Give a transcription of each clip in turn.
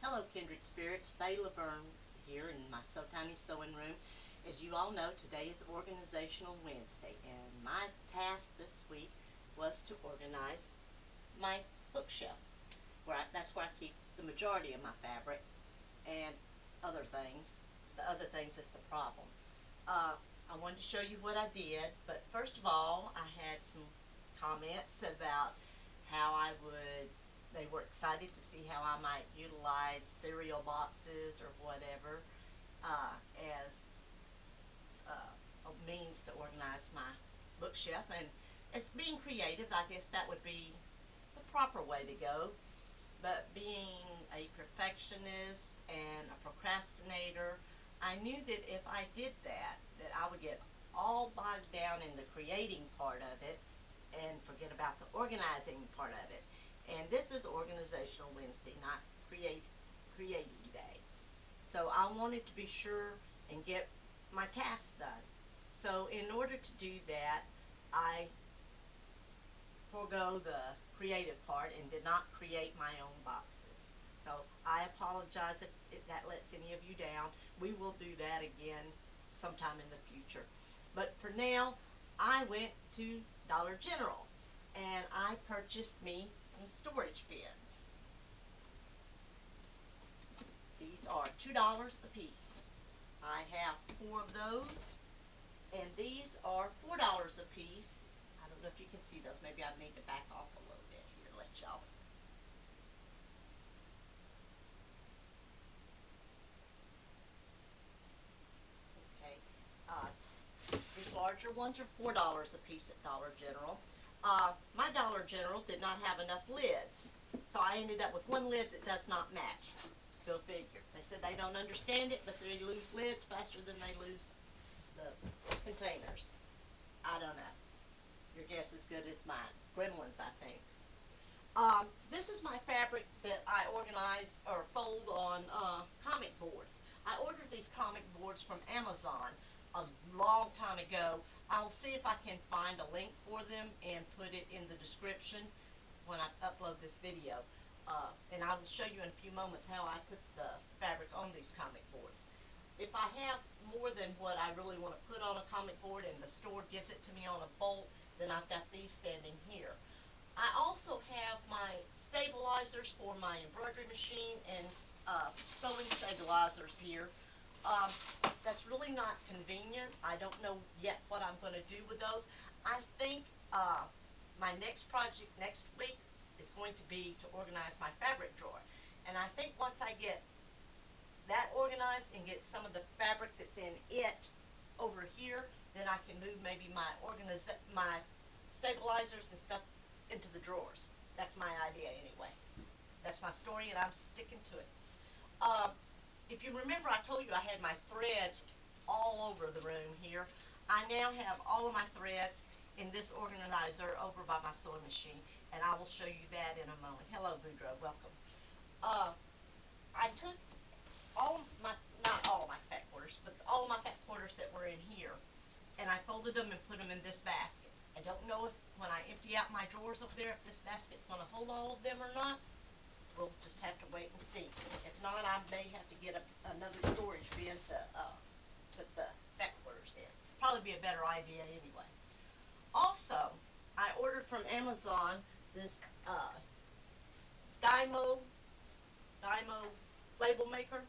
Hello, kindred spirits. Faye Lavergne here in my So Tiny Sewing Room. As you all know, today is Organizational Wednesday, and my task this week was to organize my bookshelf. That's where I keep the majority of my fabric and other things. The other things is the problems. I wanted to show you what I did, but first of all, I had some comments about how they were excited to see how I might utilize cereal boxes or whatever as a means to organize my bookshelf. And as being creative, I guess that would be the proper way to go. But being a perfectionist and a procrastinator, I knew that if I did that I would get all bogged down in the creating part of it and forget about the organizing part of it. And this is Organizational Wednesday, not Creating Day. So I wanted to be sure and get my tasks done. So in order to do that, I forego the creative part and did not create my own boxes. So I apologize if that lets any of you down. We will do that again sometime in the future. But for now, I went to Dollar General and I purchased me some storage bins. These are $2 a piece. I have 4 of those, and these are $4 a piece. I don't know if you can see those. Maybe I need to back off a little bit here, let y'all. Okay. These larger ones are $4 a piece at Dollar General. My Dollar General did not have enough lids, so I ended up with one lid that does not match. Go figure. They said they don't understand it, but they lose lids faster than they lose the containers. I don't know. Your guess is good as mine. Gremlins, I think. This is my fabric that I organize or fold on comic boards. I ordered these comic boards from Amazon a long time ago. I'll see if I can find a link for them and put it in the description when I upload this video. And I will show you in a few moments how I put the fabric on these comic boards. If I have more than what I really want to put on a comic board and the store gives it to me on a bolt, then I've got these standing here. I also have my stabilizers for my embroidery machine and sewing stabilizers here. That's really not convenient. I don't know yet what I'm going to do with those. I think my next project next week is going to be to organize my fabric drawer. And I think once I get that organized and get some of the fabric that's in it over here, then I can move maybe my stabilizers and stuff into the drawers. That's my idea anyway. That's my story and I'm sticking to it. If you remember, I told you I had my threads all over the room here. I now have all of my threads in this organizer over by my sewing machine, and I will show you that in a moment. Hello, Boudreaux, welcome. I took not all of my fat quarters, but all of my fat quarters that were in here, and I folded them and put them in this basket. I don't know if when I empty out my drawers over there, if this basket's going to hold all of them or not. We'll just have to wait and see. If not, I may have to get another storage bin to put the fat quarters in. Probably be a better idea anyway. Also, I ordered from Amazon this Dymo label maker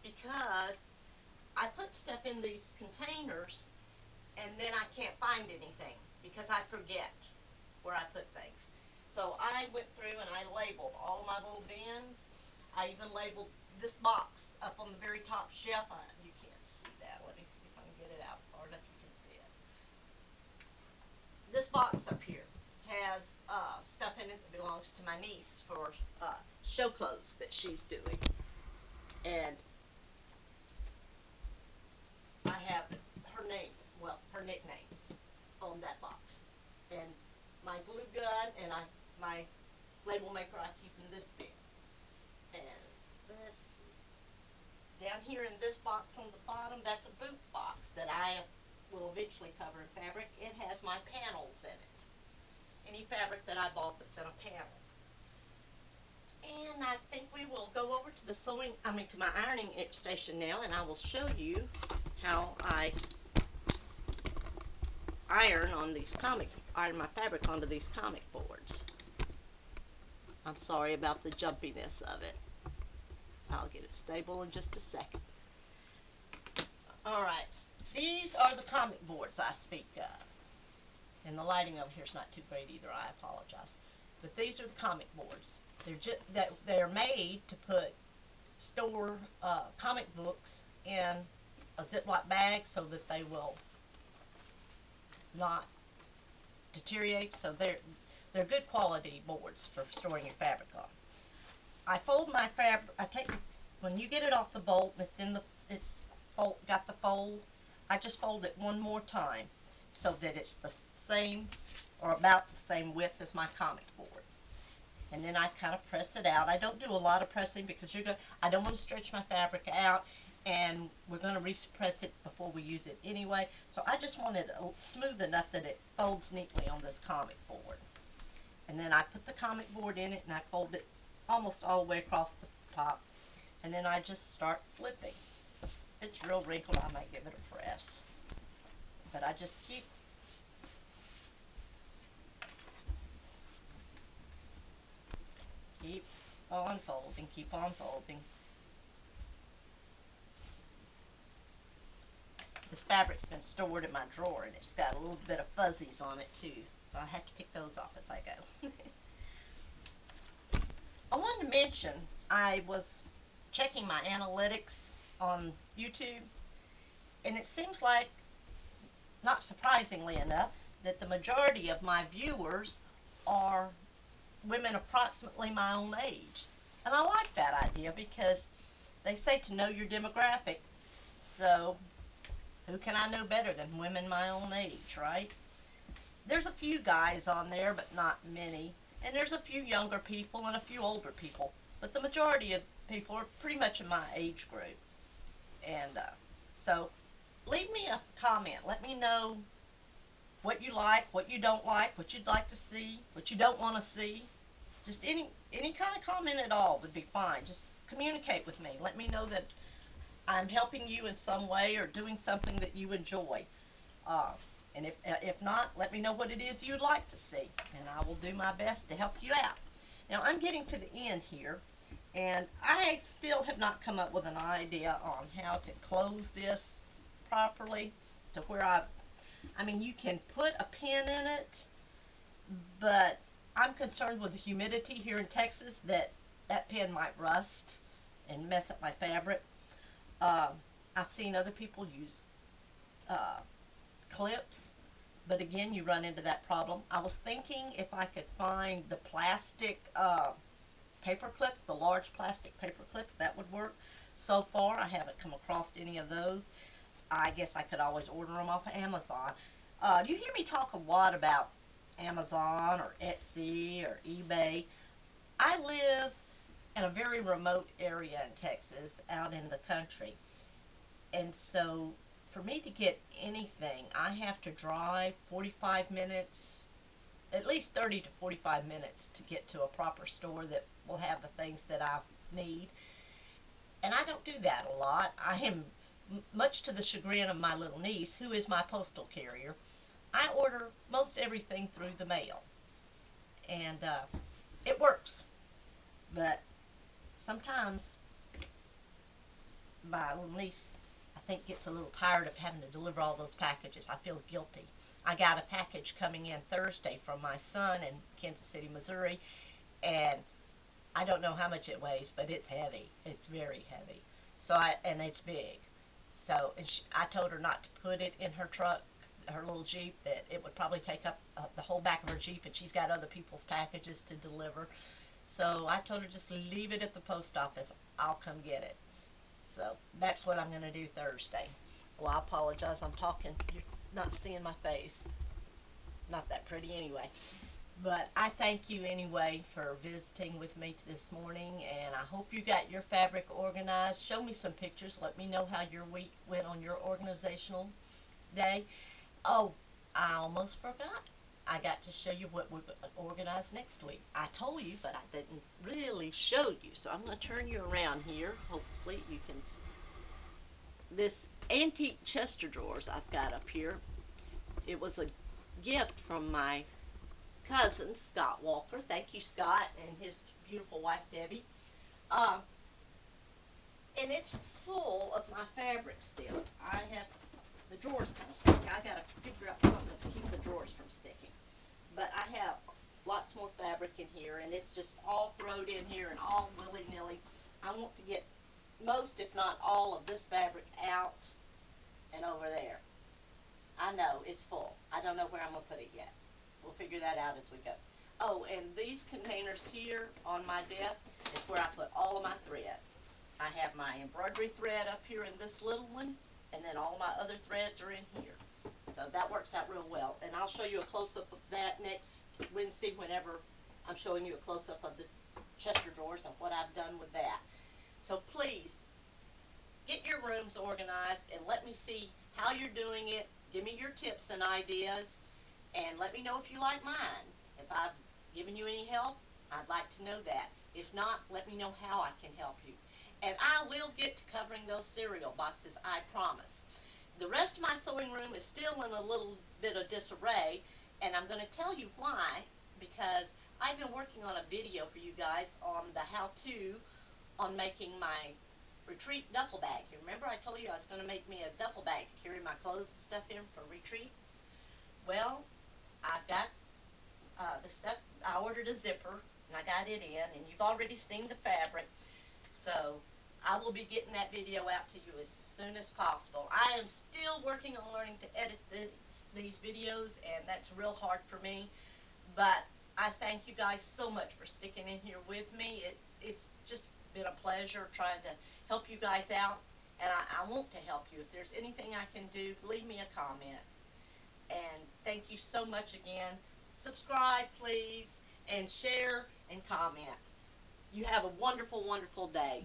because I put stuff in these containers and then I can't find anything because I forget where I put things. So I went through and I labeled all my little bins. I even labeled this box up on the very top shelf. You can't see that. Let me see if I can get it out far enough you can see it. This box up here has stuff in it that belongs to my niece for show clothes that she's doing. And I have her name, well, her nickname on that box. And my glue gun and my label maker I keep in this bin. And this, down here in this box on the bottom, that's a boot box that I will eventually cover in fabric. It has my panels in it. Any fabric that I bought that's in a panel. And I think we will go over to the to my ironing station now, and I will show you how I iron my fabric onto these comic boards. I'm sorry about the jumpiness of it. I'll get it stable in just a second. Alright, these are the comic boards I speak of. And the lighting over here is not too great either, I apologize. But these are the comic boards. They're made to store comic books in a Ziploc bag so that they will not deteriorate. So they're good quality boards for storing your fabric on. I fold my fabric. When you get it off the bolt, got the fold. I just fold it one more time so that it's the same or about the same width as my comic board. And then I kind of press it out. I don't do a lot of pressing because I don't want to stretch my fabric out, and we're going to repress it before we use it anyway. So I just want it smooth enough that it folds neatly on this comic board. And then I put the comic board in it and I fold it almost all the way across the top. And then I just start flipping. It's real wrinkled. I might give it a press. But I just keep on folding, keep on folding. This fabric's been stored in my drawer and it's got a little bit of fuzzies on it too, so I have to pick those off as I go. I wanted to mention, I was checking my analytics on YouTube, and it seems like, not surprisingly enough, that the majority of my viewers are women approximately my own age. And I like that idea because they say to know your demographic, so who can I know better than women my own age, right? There's a few guys on there, but not many. And there's a few younger people and a few older people. But the majority of people are pretty much in my age group. And so leave me a comment. Let me know what you like, what you don't like, what you'd like to see, what you don't want to see. Just any kind of comment at all would be fine. Just communicate with me. Let me know that I'm helping you in some way or doing something that you enjoy. And if not, let me know what it is you'd like to see, and I will do my best to help you out. Now, I'm getting to the end here, and I still have not come up with an idea on how to close this properly to where I mean, you can put a pin in it, but I'm concerned with the humidity here in Texas that pin might rust and mess up my fabric. I've seen other people use clips, but again, you run into that problem. I was thinking if I could find the plastic paper clips, the large plastic paper clips, that would work. So far, I haven't come across any of those. I guess I could always order them off of Amazon. You hear me talk a lot about Amazon or Etsy or eBay. I live in a very remote area in Texas, out in the country. And so for me to get anything, I have to drive 45 minutes, at least 30 to 45 minutes to get to a proper store that will have the things that I need. And I don't do that a lot. I am, much to the chagrin of my little niece, who is my postal carrier, I order most everything through the mail. And it works. But sometimes my little niece, I think, gets a little tired of having to deliver all those packages. I feel guilty. I got a package coming in Thursday from my son in Kansas City, Missouri, and I don't know how much it weighs, but it's heavy. It's very heavy. And it's big. So I told her not to put it in her truck, her little Jeep, that it would probably take up the whole back of her Jeep, and she's got other people's packages to deliver. So I told her just leave it at the post office. I'll come get it. So that's what I'm going to do Thursday. Well, I apologize. I'm talking. You're not seeing my face. Not that pretty anyway. But I thank you anyway for visiting with me this morning, and I hope you got your fabric organized. Show me some pictures. Let me know how your week went on your organizational day. Oh, I almost forgot. I got to show you what we've organized next week. I told you, but I didn't really show you. So I'm going to turn you around here. Hopefully you can. This antique Chester drawers I've got up here. It was a gift from my cousin, Scott Walker. Thank you, Scott, and his beautiful wife, Debbie. Uh, and it's full of my fabric still. I have the drawers kind of stuck. I got to figure out something to keep the drawers from sticking. But I have lots more fabric in here, and it's just all thrown in here and all willy-nilly. I want to get most, if not all, of this fabric out and over there. I know, it's full. I don't know where I'm going to put it yet. We'll figure that out as we go. Oh, and these containers here on my desk is where I put all of my thread. I have my embroidery thread up here in this little one, and then all my other threads are in here. So that works out real well. And I'll show you a close-up of that next Wednesday whenever I'm showing you a close-up of the Chester drawers and what I've done with that. So please, get your rooms organized and let me see how you're doing it. Give me your tips and ideas, and let me know if you like mine. If I've given you any help, I'd like to know that. If not, let me know how I can help you. And I will get to covering those cereal boxes, I promise. The rest of my sewing room is still in a little bit of disarray, and I'm going to tell you why, because I've been working on a video for you guys on the how-to on making my retreat duffel bag. You remember I told you I was going to make me a duffel bag to carry my clothes and stuff in for retreat? Well, I've got the stuff. I ordered a zipper, and I got it in, and you've already seen the fabric. So I will be getting that video out to you as soon as possible. I am still working on learning to edit these videos, and that's real hard for me. But I thank you guys so much for sticking in here with me. It's just been a pleasure trying to help you guys out, and I want to help you. If there's anything I can do, leave me a comment. And thank you so much again. Subscribe, please, and share and comment. You have a wonderful, wonderful day.